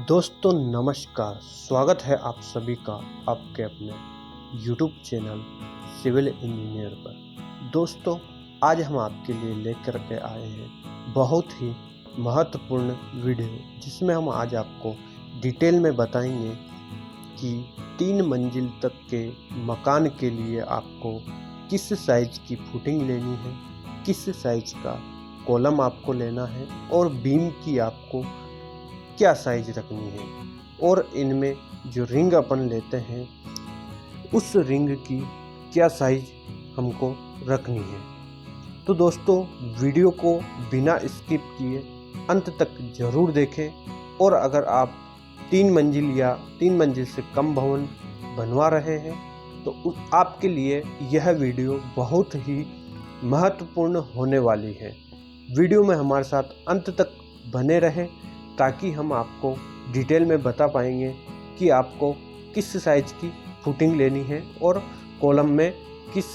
दोस्तों नमस्कार, स्वागत है आप सभी का आपके अपने YouTube चैनल सिविल इंजीनियर पर। दोस्तों आज हम आपके लिए लेकर के आए हैं बहुत ही महत्वपूर्ण वीडियो, जिसमें हम आज आपको डिटेल में बताएंगे कि 3 मंजिल तक के मकान के लिए आपको किस साइज की फुटिंग लेनी है, किस साइज का कॉलम आपको लेना है और बीम की आपको क्या साइज रखनी है, और इनमें जो रिंग अपन लेते हैं उस रिंग की क्या साइज हमको रखनी है। तो दोस्तों वीडियो को बिना स्किप किए अंत तक ज़रूर देखें। और अगर आप 3 मंजिल या 3 मंजिल से कम भवन बनवा रहे हैं तो आपके लिए यह वीडियो बहुत ही महत्वपूर्ण होने वाली है। वीडियो में हमारे साथ अंत तक बने रहें ताकि हम आपको डिटेल में बता पाएंगे कि आपको किस साइज की फुटिंग लेनी है और कॉलम में किस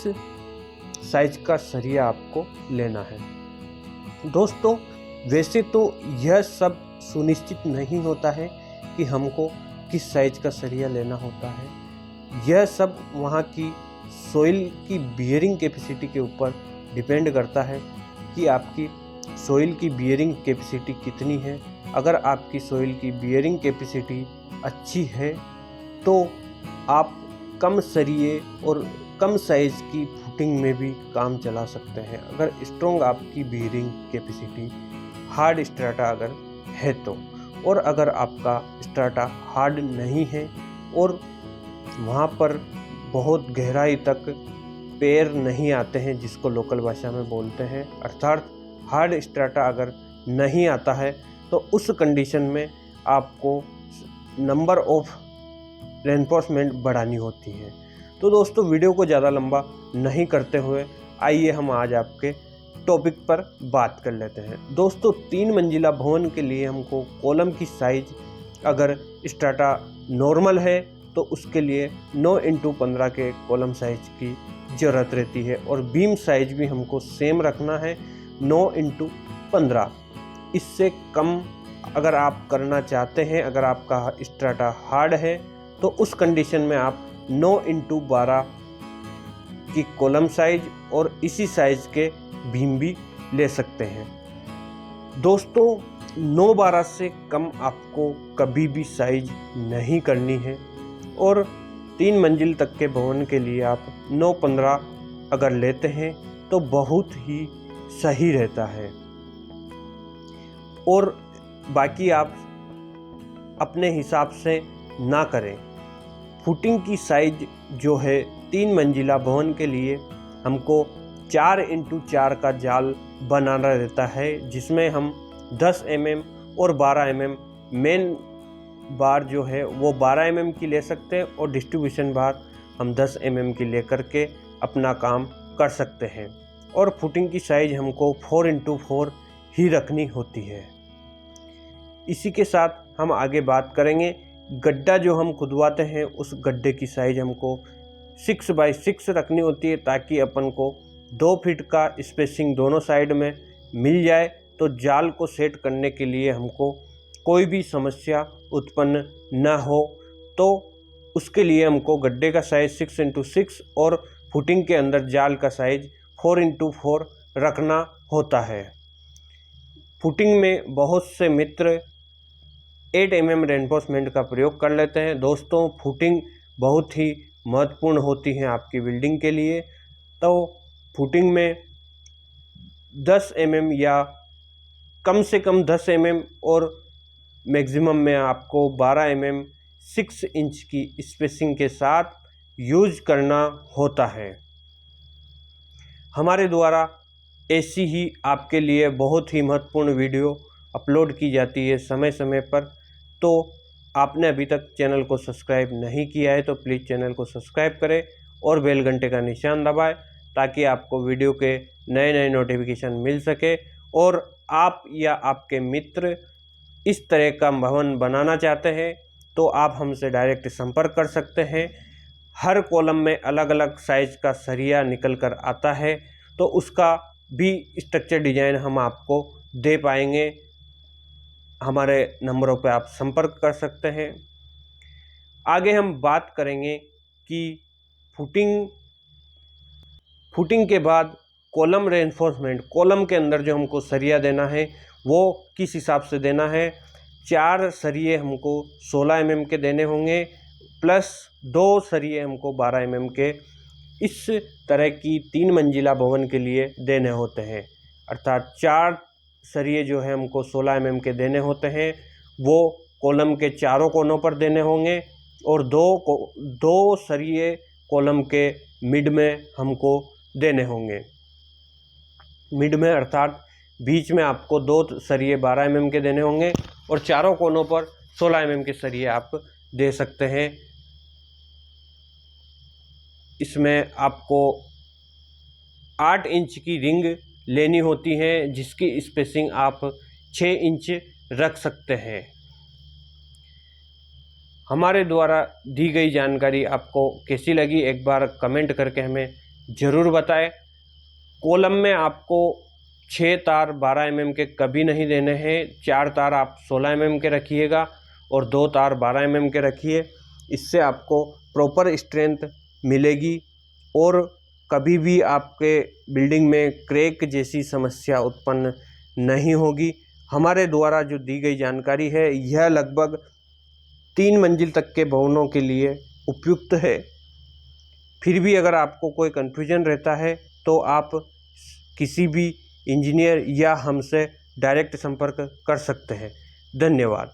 साइज का सरिया आपको लेना है। दोस्तों वैसे तो यह सब सुनिश्चित नहीं होता है कि हमको किस साइज का सरिया लेना होता है। यह सब वहाँ की सॉइल की बियरिंग कैपेसिटी के ऊपर डिपेंड करता है कि आपकी सॉइल की बियरिंग कैपेसिटी कितनी है। अगर आपकी सॉइल की बियरिंग कैपेसिटी अच्छी है तो आप कम सरिये और कम साइज़ की फुटिंग में भी काम चला सकते हैं। अगर स्ट्रॉन्ग आपकी बियरिंग कैपेसिटी हार्ड स्ट्राटा अगर है तो, और अगर आपका स्ट्राटा हार्ड नहीं है और वहाँ पर बहुत गहराई तक पैर नहीं आते हैं, जिसको लोकल भाषा में बोलते हैं, अर्थात हार्ड स्ट्राटा अगर नहीं आता है तो उस कंडीशन में आपको नंबर ऑफ रेनफोर्समेंट बढ़ानी होती है। तो दोस्तों वीडियो को ज़्यादा लंबा नहीं करते हुए आइए हम आज आपके टॉपिक पर बात कर लेते हैं। दोस्तों 3 मंजिला भवन के लिए हमको कॉलम की साइज अगर स्ट्राटा नॉर्मल है तो उसके लिए 9x15 के कॉलम साइज की ज़रूरत रहती है, और बीम साइज भी हमको सेम रखना है 9x15। इससे कम अगर आप करना चाहते हैं, अगर आपका स्ट्राटा हार्ड है तो उस कंडीशन में आप 9x12 की कॉलम साइज और इसी साइज के बीम भी ले सकते हैं। दोस्तों 9/12 से कम आपको कभी भी साइज नहीं करनी है, और 3 मंजिल तक के भवन के लिए आप 9/15 अगर लेते हैं तो बहुत ही सही रहता है। और बाकी आप अपने हिसाब से ना करें। फुटिंग की साइज जो है 3 मंजिला भवन के लिए हमको 4x4 का जाल बनाना रहता है, जिसमें हम 10 mm और 12 mm मेन बार जो है वो 12 mm की ले सकते हैं, और डिस्ट्रीब्यूशन बार हम 10 mm की लेकर के अपना काम कर सकते हैं। और फुटिंग की साइज हमको 4x4 ही रखनी होती है। इसी के साथ हम आगे बात करेंगे। गड्ढा जो हम खुदवाते हैं उस गड्ढे की साइज हमको 6x6 रखनी होती है, ताकि अपन को 2 फीट का स्पेसिंग दोनों साइड में मिल जाए, तो जाल को सेट करने के लिए हमको कोई भी समस्या उत्पन्न न हो। तो उसके लिए हमको गड्ढे का साइज 6x6 और फुटिंग के अंदर जाल का साइज 4x4 रखना होता है। फुटिंग में बहुत से मित्र 8 mm रेनफोर्समेंट का प्रयोग कर लेते हैं। दोस्तों फुटिंग बहुत ही महत्वपूर्ण होती है आपकी बिल्डिंग के लिए। तो फुटिंग में 10 mm या कम से कम 10 mm और मैक्सिमम में आपको 12 mm 6 इंच की स्पेसिंग के साथ यूज करना होता है। हमारे द्वारा ऐसी ही आपके लिए बहुत ही महत्वपूर्ण वीडियो अपलोड की जाती है समय समय पर। तो आपने अभी तक चैनल को सब्सक्राइब नहीं किया है तो प्लीज़ चैनल को सब्सक्राइब करें और बेल घंटे का निशान दबाएं, ताकि आपको वीडियो के नए नए नोटिफिकेशन मिल सके। और आप या आपके मित्र इस तरह का भवन बनाना चाहते हैं तो आप हमसे डायरेक्ट संपर्क कर सकते हैं। हर कॉलम में अलग अलग साइज का सरिया निकल कर आता है, तो उसका भी स्ट्रक्चर डिज़ाइन हम आपको दे पाएंगे। हमारे नंबरों पर आप संपर्क कर सकते हैं। आगे हम बात करेंगे कि फुटिंग के बाद कॉलम रेइंफोर्समेंट, कॉलम के अंदर जो हमको सरिया देना है वो किस हिसाब से देना है। 4 सरिये हमको 16 mm के देने होंगे, प्लस 2 सरिये हमको 12 mm के इस तरह की 3 मंजिला भवन के लिए देने होते हैं। अर्थात 4 सरिये जो है हमको 16 mm के देने होते हैं, वो कॉलम के चारों कोनों पर देने होंगे और 2 सरिये कॉलम के मिड में हमको देने होंगे। मिड में अर्थात बीच में आपको 2 सरिये 12 mm के देने होंगे और चारों कोनों पर 16 mm के सरिये आप दे सकते हैं। इसमें आपको 8 इंच की रिंग लेनी होती है, जिसकी स्पेसिंग आप 6 इंच रख सकते हैं। हमारे द्वारा दी गई जानकारी आपको कैसी लगी, एक बार कमेंट करके हमें ज़रूर बताएं। कॉलम में आपको 6 तार 12 mm के कभी नहीं देने हैं। 4 तार आप 16 mm के रखिएगा और 2 तार 12 mm के रखिए। इससे आपको प्रॉपर स्ट्रेंथ मिलेगी और कभी भी आपके बिल्डिंग में क्रैक जैसी समस्या उत्पन्न नहीं होगी। हमारे द्वारा जो दी गई जानकारी है यह लगभग 3 मंजिल तक के भवनों के लिए उपयुक्त है। फिर भी अगर आपको कोई कन्फ्यूजन रहता है तो आप किसी भी इंजीनियर या हमसे डायरेक्ट संपर्क कर सकते हैं। धन्यवाद।